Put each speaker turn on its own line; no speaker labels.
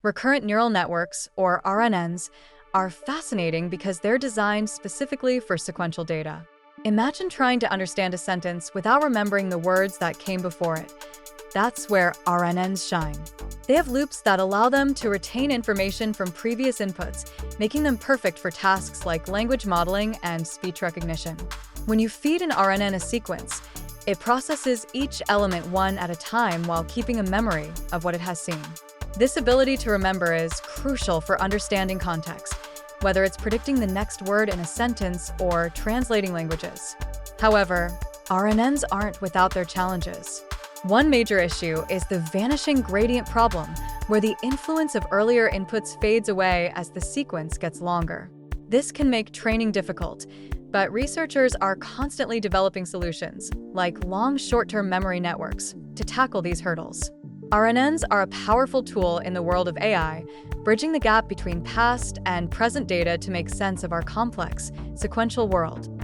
Recurrent neural networks, or RNNs, are fascinating because they're designed specifically for sequential data. Imagine trying to understand a sentence without remembering the words that came before it. That's where RNNs shine. They have loops that allow them to retain information from previous inputs, making them perfect for tasks like language modeling and speech recognition. When you feed an RNN a sequence, it processes each element one at a time while keeping a memory of what it has seen. This ability to remember is crucial for understanding context, whether it's predicting the next word in a sentence or translating languages. However, RNNs aren't without their challenges. One major issue is the vanishing gradient problem, where the influence of earlier inputs fades away as the sequence gets longer. This can make training difficult, but researchers are constantly developing solutions, like long short-term memory networks, to tackle these hurdles. RNNs are a powerful tool in the world of AI, bridging the gap between past and present data to make sense of our complex, sequential world.